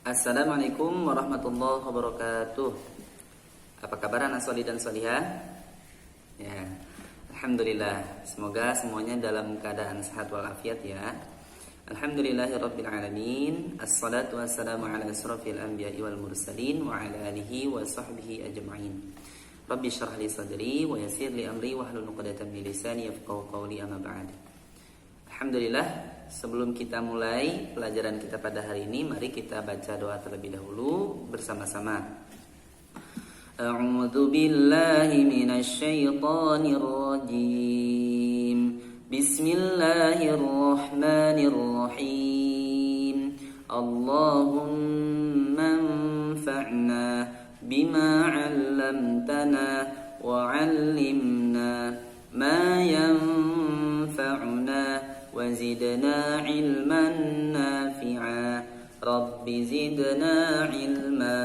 Assalamualaikum warahmatullahi wabarakatuh. Apa kabar anak solih dan solihah? Ya, alhamdulillah. Semoga semuanya dalam keadaan sehat walafiat ya. Alhamdulillahirabbil alamin. Assalatu wassalamu ala asrofil anbiya'i wal mursalin wa ala alihi wa sahbihi ajma'in. Rabbi syrah li sadri wa yassir li amri wahlul 'uqdatam min lisani yafqahu qawli, amma ba'd. Alhamdulillah. Sebelum kita mulai pelajaran kita pada hari ini, mari kita baca doa terlebih dahulu bersama-sama. A'udzu billahi minasy syaithanir rajim. Bismillahirrahmanirrahim. Allahumma anfa'na bima 'allamtana wa 'allimna ma yanfa'una وزدنا علما نافعا رب زدنا علما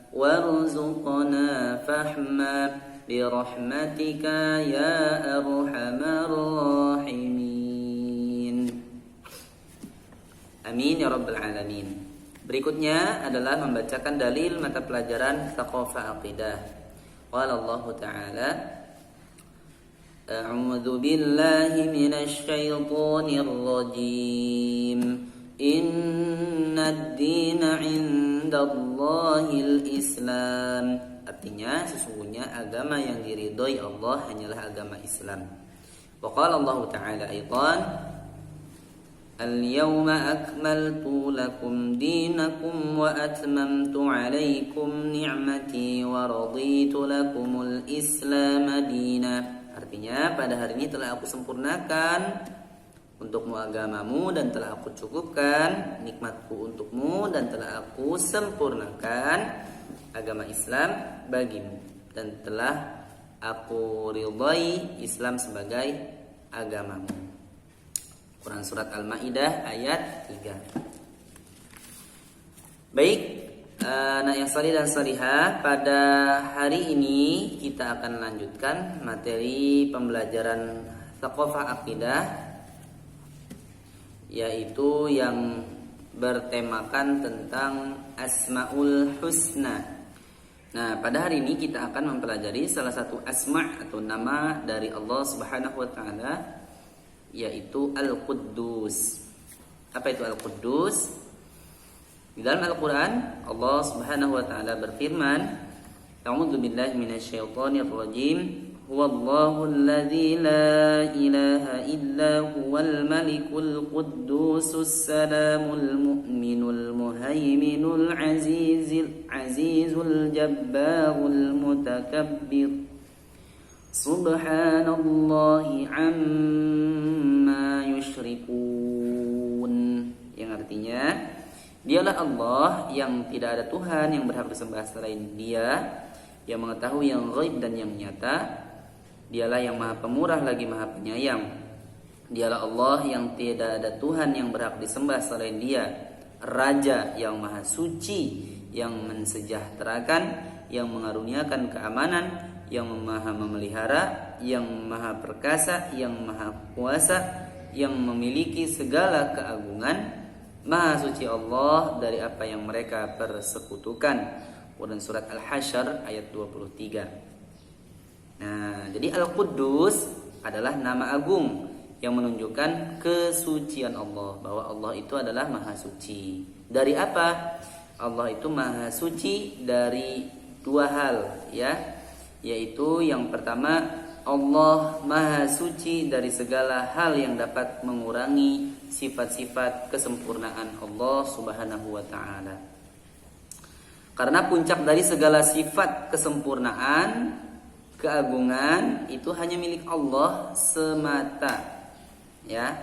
وارزقنا فهما برحمتك يا أرحم الراحمين. Amin ya rabbal alamin. Berikutnya adalah membacakan dalil mata pelajaran Thaqafah Aqidah. Qala Allah Ta'ala, A'udzu billahi minasy syaithanir rajim. Innad dina 'indallahil Islam. Artinya sesungguhnya agama yang diridhoi Allah hanyalah agama Islam. Wa qala Allah Ta'ala aidan, Al-yawma akmaltu lakum dinakum wa atmamtu 'alaikum ni'mati wa raditu lakumul Islam dina. Artinya pada hari ini telah aku sempurnakan untukmu agamamu dan telah aku cukupkan nikmatku untukmu dan telah aku sempurnakan agama Islam bagimu dan telah aku ridhai Islam sebagai agamamu. Quran Surat Al-Ma'idah ayat 3. Baik, anak yang salih dan salihah, pada hari ini kita akan lanjutkan materi pembelajaran Thaqafah Aqidah, yaitu yang bertemakan tentang Asmaul Husna. Nah, pada hari ini kita akan mempelajari salah satu asma' atau nama dari Allah Subhanahu wa taala, yaitu Al-Quddus. Apa itu Al-Quddus? Di dalam Al-Quran Allah Subhanahu wa ta'ala berfirman, A'udzu billahi minasy syaithanir rajim. Huwallahu alladzi la ilaha illa huwal malikul quddusus salamul mu'minul muhaiminul azizul jabbarul mutakabbir. Subhanallahi amma yusyrikun. Yang artinya, Dialah Allah yang tidak ada Tuhan yang berhak disembah selain Dia, yang mengetahui yang ghaib dan yang nyata. Dialah yang Maha Pemurah lagi Maha Penyayang. Dialah Allah yang tidak ada Tuhan yang berhak disembah selain Dia, Raja yang Maha Suci, yang mensejahterakan, yang mengaruniakan keamanan, yang Maha Memelihara, yang Maha Perkasa, yang Maha Kuasa, yang memiliki segala keagungan. Maha suci Allah dari apa yang mereka persekutukan. Quran Surat Al-Hasyr ayat 23. Nah, jadi Al-Quddus adalah nama agung yang menunjukkan kesucian Allah, bahwa Allah itu adalah Maha Suci. Dari apa? Allah itu Maha Suci dari dua hal, ya. Yaitu yang pertama, Allah Maha Suci dari segala hal yang dapat mengurangi sifat-sifat kesempurnaan Allah Subhanahu wa ta'ala. Karena puncak dari segala sifat kesempurnaan, keagungan itu hanya milik Allah semata. Ya,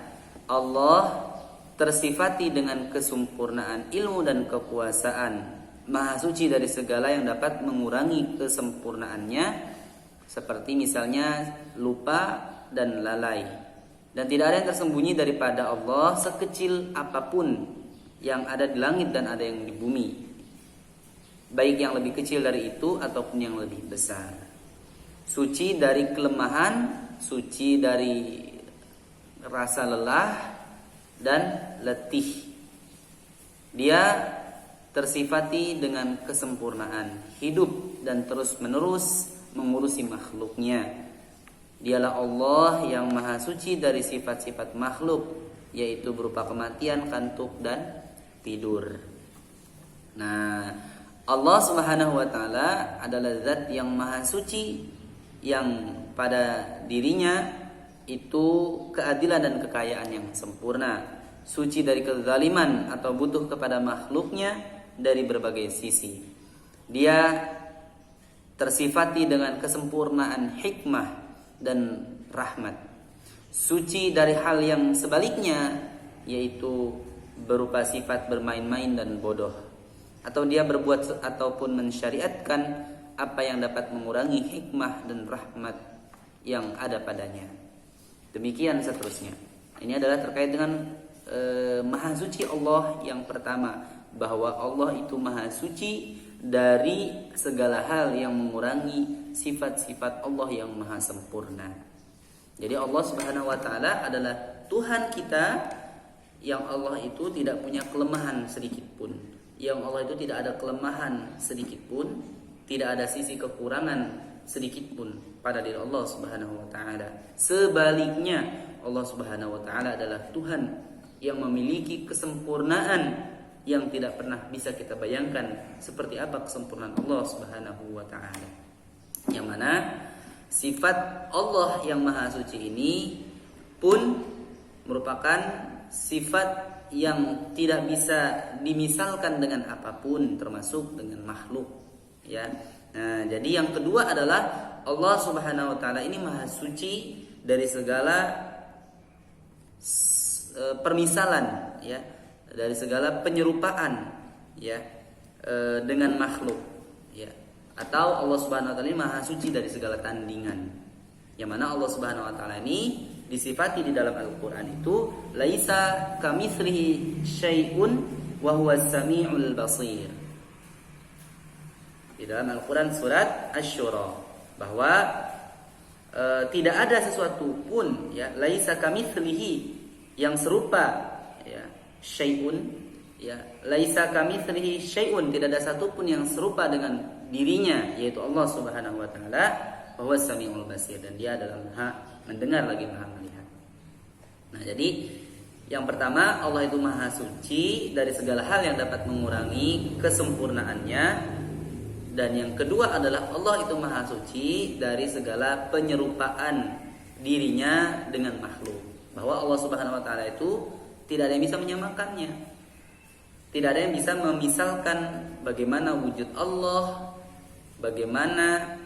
Allah tersifati dengan kesempurnaan ilmu dan kekuasaan, Maha Suci dari segala yang dapat mengurangi kesempurnaannya, seperti misalnya lupa dan lalai. Dan tidak ada yang tersembunyi daripada Allah sekecil apapun yang ada di langit dan ada yang di bumi, baik yang lebih kecil dari itu ataupun yang lebih besar. Suci dari kelemahan, suci dari rasa lelah dan letih. Dia tersifati dengan kesempurnaan, hidup dan terus-menerus mengurusi makhluknya. Dialah Allah yang maha suci dari sifat-sifat makhluk, yaitu berupa kematian, kantuk, dan tidur. Nah, Allah Subhanahu wa taala adalah zat yang maha suci, yang pada dirinya itu keadilan dan kekayaan yang sempurna, suci dari kezaliman atau butuh kepada makhluknya dari berbagai sisi. Dia tersifati dengan kesempurnaan hikmah dan rahmat, suci dari hal yang sebaliknya, yaitu berupa sifat bermain-main dan bodoh, atau dia berbuat ataupun mensyariatkan apa yang dapat mengurangi hikmah dan rahmat yang ada padanya. Demikian seterusnya. Ini adalah terkait dengan maha suci Allah yang pertama, bahwa Allah itu maha suci dari segala hal yang mengurangi sifat-sifat Allah yang maha sempurna. Jadi Allah Subhanahu wa taala adalah Tuhan kita, yang Allah itu tidak punya kelemahan sedikit pun. Yang Allah itu tidak ada kelemahan sedikit pun, tidak ada sisi kekurangan sedikit pun pada diri Allah Subhanahu wa taala. Sebaliknya, Allah Subhanahu wa taala adalah Tuhan yang memiliki kesempurnaan yang tidak pernah bisa kita bayangkan seperti apa kesempurnaan Allah Subhanahu wa taala. Yang mana sifat Allah yang maha suci ini pun merupakan sifat yang tidak bisa dimisalkan dengan apapun, termasuk dengan makhluk, ya. Nah, jadi yang kedua adalah Allah Subhanahu wa taala ini maha suci dari segala permisalan, ya, dari segala penyerupaan, ya, dengan makhluk, ya. Atau Allah Subhanahu wa taala ini maha suci dari segala tandingan. Yang mana Allah Subhanahu wa taala ini disifati di dalam Al-Qur'an itu laisa kamitslihi syai'un wa huwas samiul basir. Di dalam Al-Qur'an surat Asy-Syura bahwa tidak ada sesuatu pun, ya, laisa kamitslihi yang serupa, ya, syai'un, ya, laisa kamitslihi syai'un, tidak ada satu pun yang serupa dengan dirinya, yaitu Allah Subhanahu wa taala, bahwa Samiul Basir, dan dia adalah Maha mendengar lagi Maha melihat. Nah, jadi yang pertama, Allah itu maha suci dari segala hal yang dapat mengurangi kesempurnaannya, dan yang kedua adalah Allah itu maha suci dari segala penyerupaan dirinya dengan makhluk. Bahwa Allah Subhanahu wa taala itu tidak ada yang bisa menyamakannya. Tidak ada yang bisa memisalkan bagaimana wujud Allah, bagaimana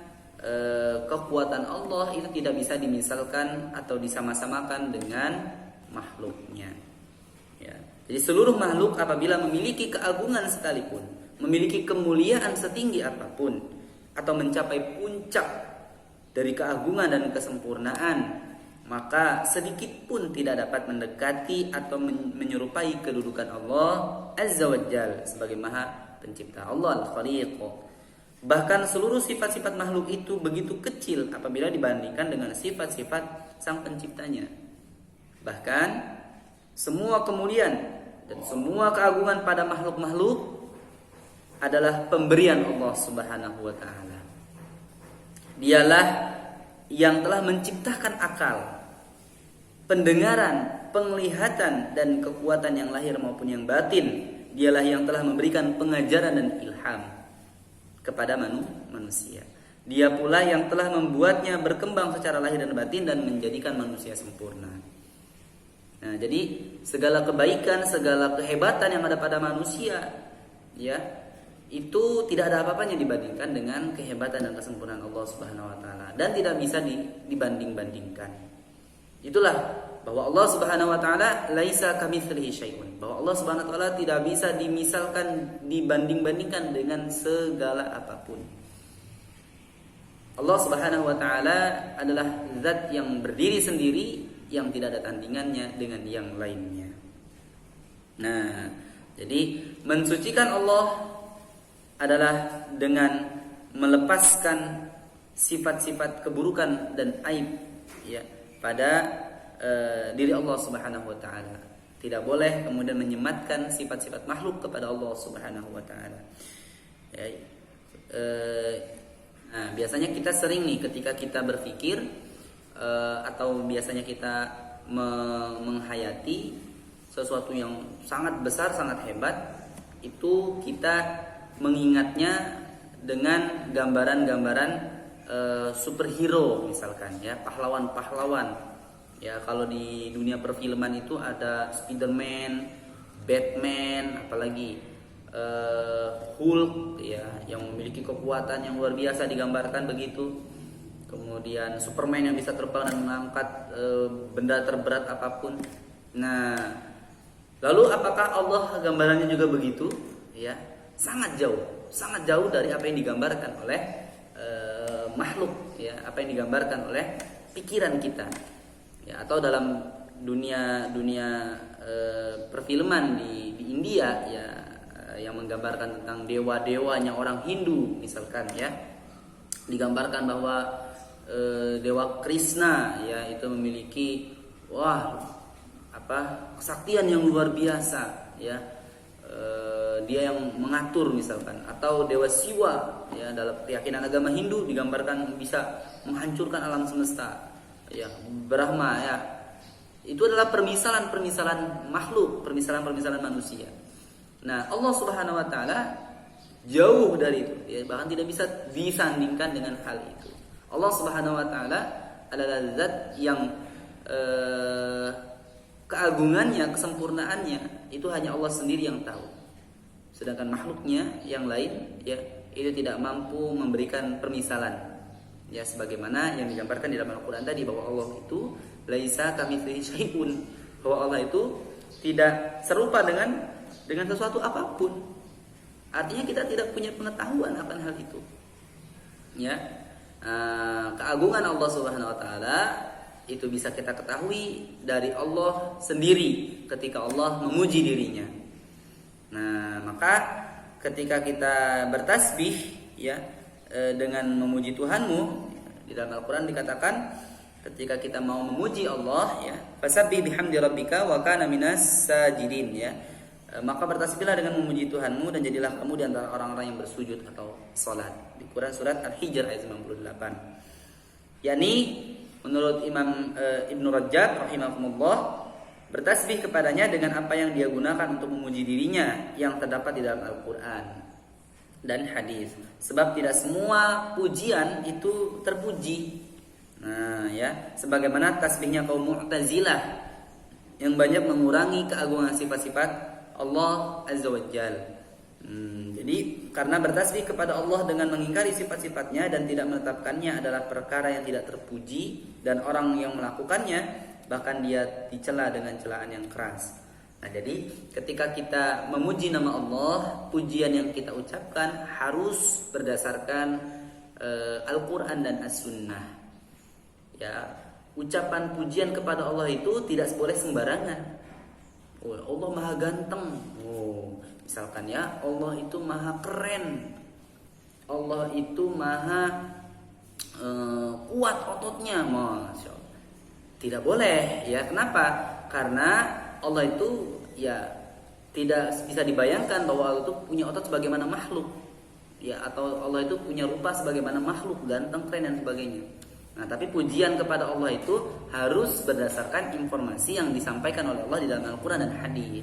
kekuatan Allah, itu tidak bisa dimisalkan atau disama-samakan dengan makhluknya, ya. Jadi seluruh makhluk apabila memiliki keagungan sekalipun, memiliki kemuliaan setinggi apapun, atau mencapai puncak dari keagungan dan kesempurnaan, maka sedikit pun tidak dapat mendekati atau menyerupai kedudukan Allah Azza wa Jalla sebagai Maha Pencipta, Allah Al-Khaliq. Bahkan seluruh sifat-sifat makhluk itu begitu kecil apabila dibandingkan dengan sifat-sifat Sang Penciptanya. Bahkan semua kemuliaan dan semua keagungan pada makhluk-makhluk adalah pemberian Allah Subhanahu wa taala. Dialah yang telah menciptakan akal, pendengaran, penglihatan, dan kekuatan yang lahir maupun yang batin. Dialah yang telah memberikan pengajaran dan ilham kepada manusia. Dia pula yang telah membuatnya berkembang secara lahir dan batin dan menjadikan manusia sempurna. Nah, jadi segala kebaikan, segala kehebatan yang ada pada manusia, ya, itu tidak ada apa-apanya dibandingkan dengan kehebatan dan kesempurnaan Allah Subhanahu wa taala, dan tidak bisa dibanding-bandingkan. Itulah bahwa Allah Subhanahu wa taala laisa kamitslihi syai'un, bahwa Allah Subhanahu wa taala tidak bisa dimisalkan, dibanding-bandingkan dengan segala apapun. Allah Subhanahu wa taala adalah zat yang berdiri sendiri, yang tidak ada tandingannya dengan yang lainnya. Nah, jadi mensucikan Allah adalah dengan melepaskan sifat-sifat keburukan dan aib, ya, pada diri Allah Subhanahu wa taala. Tidak boleh kemudian menyematkan sifat-sifat makhluk kepada Allah Subhanahu wa taala. Ya, nah, biasanya kita sering nih ketika kita berpikir atau biasanya kita menghayati sesuatu yang sangat besar, sangat hebat, itu kita mengingatnya dengan gambaran-gambaran superhero misalkan ya, pahlawan-pahlawan. Ya, kalau di dunia perfilman itu ada Spiderman, Batman, apalagi Hulk ya, yang memiliki kekuatan yang luar biasa digambarkan begitu. Kemudian Superman yang bisa terbang dan mengangkat benda terberat apapun. Nah, lalu apakah Allah gambarannya juga begitu? Ya, sangat jauh dari apa yang digambarkan oleh makhluk ya, apa yang digambarkan oleh pikiran kita. Ya, atau dalam dunia perfilman di India ya, yang menggambarkan tentang dewa-dewanya orang Hindu misalkan ya, digambarkan bahwa Dewa Krishna ya itu memiliki kesaktian yang luar biasa ya, dia yang mengatur misalkan. Atau Dewa Siwa ya, dalam keyakinan agama Hindu digambarkan bisa menghancurkan alam semesta ya, Brahma ya. Itu adalah permisalan makhluk, permisalan manusia. Nah, Allah Subhanahu wa taala jauh dari itu ya, bahkan tidak bisa disandingkan dengan hal itu. Allah Subhanahu wa taala adalah zat yang keagungannya, kesempurnaannya itu hanya Allah sendiri yang tahu. Sedangkan makhluknya yang lain ya, itu tidak mampu memberikan permisalan. Ya, sebagaimana yang digambarkan di dalam Al-Qur'an tadi bahwa Allah itu laisa kamitslihi syai'un, bahwa Allah itu tidak serupa dengan sesuatu apapun. Artinya kita tidak punya pengetahuan akan hal itu. Ya. Keagungan Allah Subhanahu wa taala itu bisa kita ketahui dari Allah sendiri ketika Allah memuji dirinya. Nah, maka ketika kita bertasbih ya, dengan memuji Tuhanmu, di dalam Al-Qur'an dikatakan ketika kita mau memuji Allah ya, fasabbih bihamdi rabbika wa kana minas sajidin ya, maka bertasbihlah dengan memuji Tuhanmu dan jadilah kamu di antara orang-orang yang bersujud atau salat. Di Quran surat Al-Hijr ayat 98. Yani menurut Imam Ibnu Rajab rahimahumullah, bertasbih kepadanya dengan apa yang dia gunakan untuk memuji dirinya yang terdapat di dalam Al-Qur'an dan hadis. Sebab tidak semua pujian itu terpuji. Nah, ya, sebagaimana tasbihnya kaum Mu'tazilah yang banyak mengurangi keagungan sifat-sifat Allah Azza wa Jalla. Jadi karena bertasbih kepada Allah dengan mengingkari sifat-sifatnya dan tidak menetapkannya adalah perkara yang tidak terpuji, dan orang yang melakukannya bahkan dia dicela dengan celaan yang keras. Nah, jadi ketika kita memuji nama Allah, pujian yang kita ucapkan harus berdasarkan Al-Qur'an dan As-Sunnah. Ya, ucapan pujian kepada Allah itu tidak boleh sembarangan. Oh, Allah maha ganteng. Oh, misalkan ya, Allah itu maha keren. Allah itu maha kuat ototnya, Masya Allah. Tidak boleh ya. Kenapa? Karena Allah itu ya tidak bisa dibayangkan bahwa Allah itu punya otot sebagaimana makhluk. Ya, atau Allah itu punya rupa sebagaimana makhluk, ganteng, keren dan sebagainya. Nah, tapi pujian kepada Allah itu harus berdasarkan informasi yang disampaikan oleh Allah di dalam Al-Qur'an dan hadis.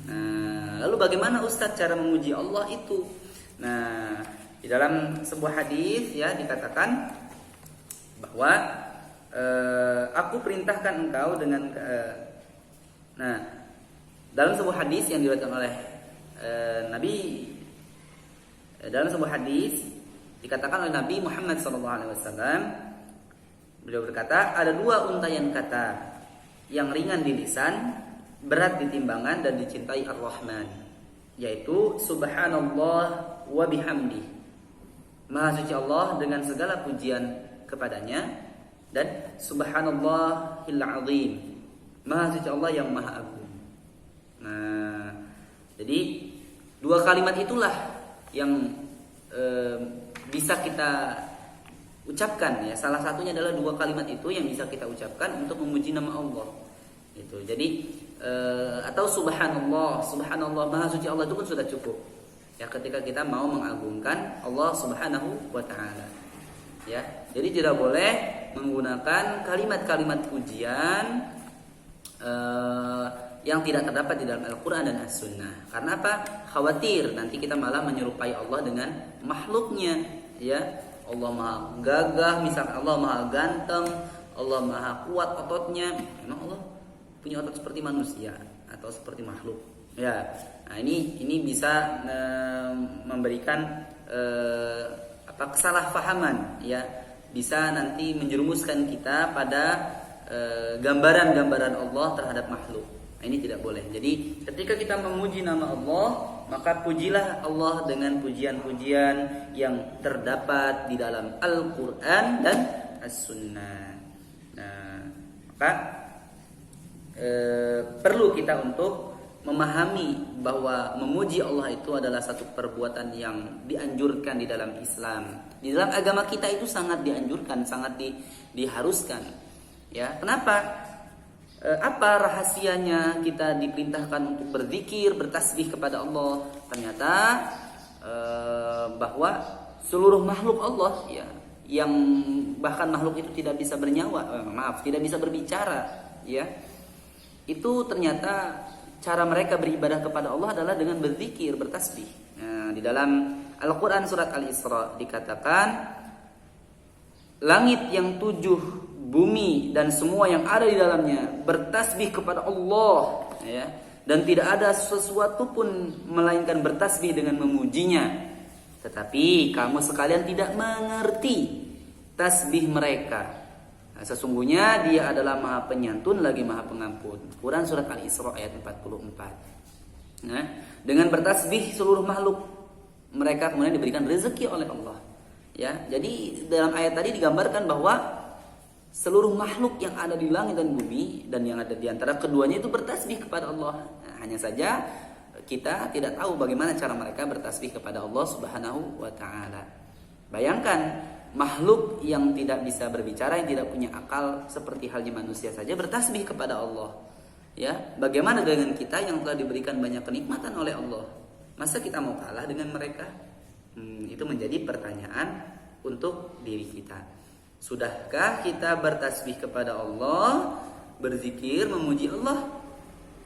Nah, lalu bagaimana Ustadz cara memuji Allah itu? Nah, di dalam sebuah hadis ya dikatakan bahwa aku perintahkan engkau dengan nah, dalam sebuah hadis yang diriwayatkan oleh Nabi, dalam sebuah hadis dikatakan oleh Nabi Muhammad SAW, beliau berkata, ada dua untaian kata yang ringan di lisan, berat di timbangan dan dicintai Ar-Rahman, yaitu Subhanallah wa bihamdi, Maha suci Allah dengan segala pujian kepadanya, dan Subhanallahil azim, Maha suci Allah yang maha agung. Nah, jadi dua kalimat itulah yang bisa kita ucapkan ya. Salah satunya adalah dua kalimat itu yang bisa kita ucapkan untuk memuji nama Allah. Itu. Jadi atau subhanallah, subhanallah, maha suci Allah, itu pun sudah cukup. Ya, ketika kita mau mengagungkan Allah Subhanahu wa taala. Ya, jadi tidak boleh menggunakan kalimat-kalimat pujian yang tidak terdapat di dalam Al-Qur'an dan As-Sunnah. Karena apa? Khawatir nanti kita malah menyerupai Allah dengan makhluknya, ya. Allah maha gagah, misalkan Allah maha ganteng, Allah maha kuat ototnya. Memang Allah punya otot seperti manusia atau seperti makhluk? Ya. Nah, ini bisa memberikan kesalahpahaman, ya. Bisa nanti menjerumuskan kita pada gambaran-gambaran Allah terhadap makhluk. Nah, ini tidak boleh. Jadi ketika kita memuji nama Allah, maka pujilah Allah dengan pujian-pujian yang terdapat di dalam Al-Quran dan As-Sunnah. Nah, maka perlu kita untuk memahami bahwa memuji Allah itu adalah satu perbuatan yang dianjurkan di dalam Islam. Di dalam agama kita itu sangat dianjurkan, sangat diharuskan. Ya, kenapa? Apa rahasianya kita diperintahkan untuk berzikir, bertasbih kepada Allah? Ternyata bahwa seluruh makhluk Allah, ya, yang bahkan makhluk itu tidak bisa bernyawa, tidak bisa berbicara, ya, itu ternyata cara mereka beribadah kepada Allah adalah dengan berzikir, bertasbih. Nah, di dalam Al-Quran surat Al-Isra dikatakan, langit yang 7, bumi dan semua yang ada di dalamnya bertasbih kepada Allah, ya, dan tidak ada sesuatu pun melainkan bertasbih dengan memujinya. Tetapi kamu sekalian tidak mengerti tasbih mereka. Nah, sesungguhnya dia adalah maha penyantun lagi maha pengampun. Quran surat Al-Isra ayat 44. Nah, dengan bertasbih seluruh makhluk mereka kemudian diberikan rezeki oleh Allah. Ya, jadi dalam ayat tadi digambarkan bahwa seluruh makhluk yang ada di langit dan bumi dan yang ada di antara keduanya itu bertasbih kepada Allah. Nah, hanya saja kita tidak tahu bagaimana cara mereka bertasbih kepada Allah Subhanahu wa taala. Bayangkan makhluk yang tidak bisa berbicara, yang tidak punya akal seperti halnya manusia saja bertasbih kepada Allah. Ya, bagaimana dengan kita yang telah diberikan banyak kenikmatan oleh Allah? Masa kita mau kalah dengan mereka? Itu menjadi pertanyaan untuk diri kita. Sudahkah kita bertasbih kepada Allah, berzikir, memuji Allah?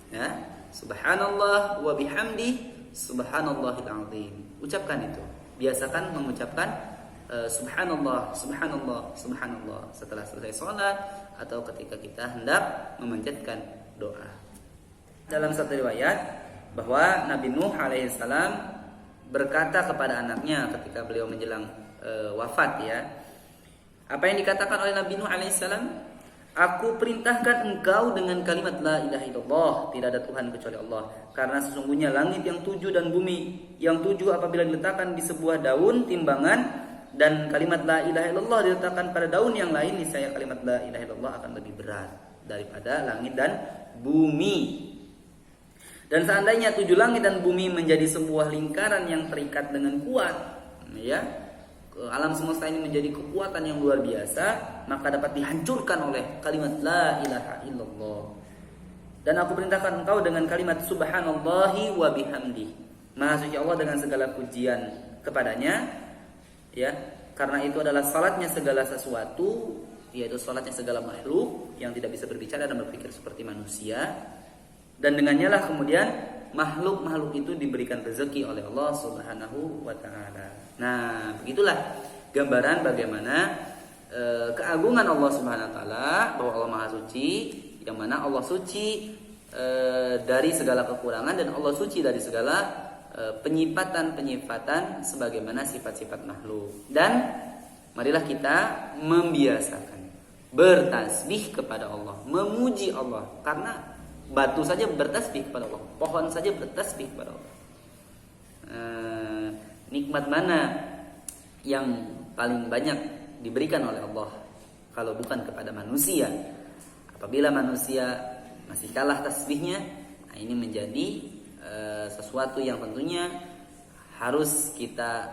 Ya, subhanallah wa bihamdi subhanallahil azim. Ucapkan itu. Biasakan mengucapkan subhanallah, subhanallah, subhanallah setelah selesai sholat atau ketika kita hendak memanjatkan doa. Dalam satu riwayat bahwa Nabi Nuh alaihissalam berkata kepada anaknya ketika beliau menjelang wafat, ya. Apa yang dikatakan oleh Nabi Nuh alaihissalam? Aku perintahkan engkau dengan kalimat la ilaha illallah, tidak ada Tuhan kecuali Allah. Karena sesungguhnya langit yang 7 dan bumi yang 7 apabila diletakkan di sebuah daun timbangan dan kalimat la ilaha illallah diletakkan pada daun yang lain, niscaya kalimat la ilaha illallah akan lebih berat daripada langit dan bumi. Dan seandainya 7 langit dan bumi menjadi sebuah lingkaran yang terikat dengan kuat, ya, alam semesta ini menjadi kekuatan yang luar biasa, maka dapat dihancurkan oleh kalimat la ilaha illallah. Dan aku perintahkan engkau dengan kalimat subhanallahi wa bihamdi, maha suci Allah dengan segala pujian kepadanya, ya, karena itu adalah salatnya segala sesuatu, yaitu salatnya segala makhluk yang tidak bisa berbicara dan berpikir seperti manusia. Dan dengannya lah kemudian makhluk-makhluk itu diberikan rezeki oleh Allah Subhanahu wa taala. Nah, begitulah gambaran bagaimana keagungan Allah Subhanahu wa taala, bahwa Allah Maha Suci, yang mana Allah suci dari segala kekurangan dan Allah suci dari segala penyifatan-penyifatan sebagaimana sifat-sifat makhluk. Dan marilah kita membiasakan bertasbih kepada Allah, memuji Allah, karena batu saja bertasbih kepada Allah, pohon saja bertasbih kepada Allah. Nikmat mana yang paling banyak diberikan oleh Allah kalau bukan kepada manusia? Apabila manusia masih kalah tasbihnya, nah ini menjadi sesuatu yang tentunya harus kita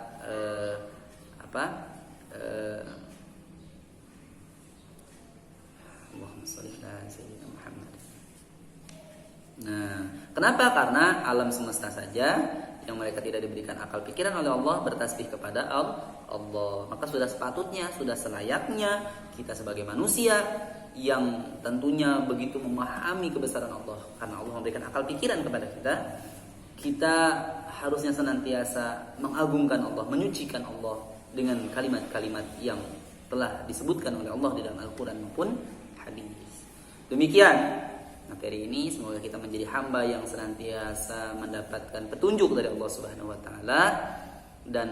Allahumma shalli ala sayyidina Muhammad. Nah, kenapa? Karena alam semesta saja yang mereka tidak diberikan akal pikiran oleh Allah bertasbih kepada Allah. Maka sudah sepatutnya, sudah selayaknya kita sebagai manusia yang tentunya begitu memahami kebesaran Allah, karena Allah memberikan akal pikiran kepada kita, kita harusnya senantiasa mengagungkan Allah, menyucikan Allah dengan kalimat-kalimat yang telah disebutkan oleh Allah di dalam Al-Quran maupun hadis. Demikian materi ini, semoga kita menjadi hamba yang senantiasa mendapatkan petunjuk dari Allah Subhanahu wa taala dan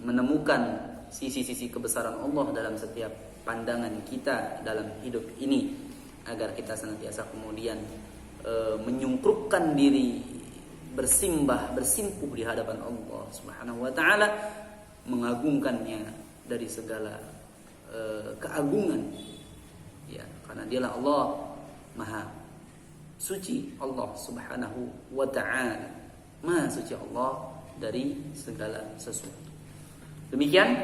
menemukan sisi-sisi kebesaran Allah dalam setiap pandangan kita dalam hidup ini, agar kita senantiasa kemudian menyungkrukkan diri, bersimpuh di hadapan Allah Subhanahu wa taala, mengagungkannya dari segala keagungan, ya, karena dialah Allah Maha suci, Allah Subhanahu wa ta'ala Maha suci Allah dari segala sesuatu. Demikian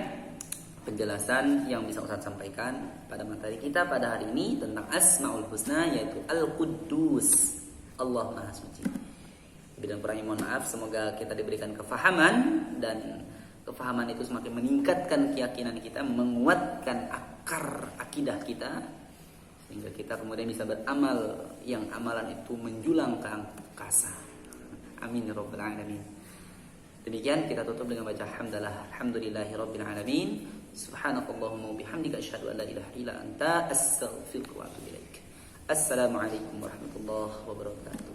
penjelasan yang bisa Ustaz sampaikan pada materi kita pada hari ini tentang Asmaul Husna, yaitu Al-Quddus, Allah Maha suci. Bila kurangnya mohon maaf, semoga kita diberikan kefahaman, dan kefahaman itu semakin meningkatkan keyakinan kita, menguatkan akar akidah kita, sehingga kita kemudian bisa beramal yang amalan itu menjulang ke angkasa. Amin ya rabbal alamin. Demikian kita tutup dengan baca alhamdulillahi rabbil alamin. Subhanakallahumma wa bihamdika asyhadu an la ilaha illa anta astaghfiruka wa atubu ilaik. Assalamualaikum warahmatullahi wabarakatuh.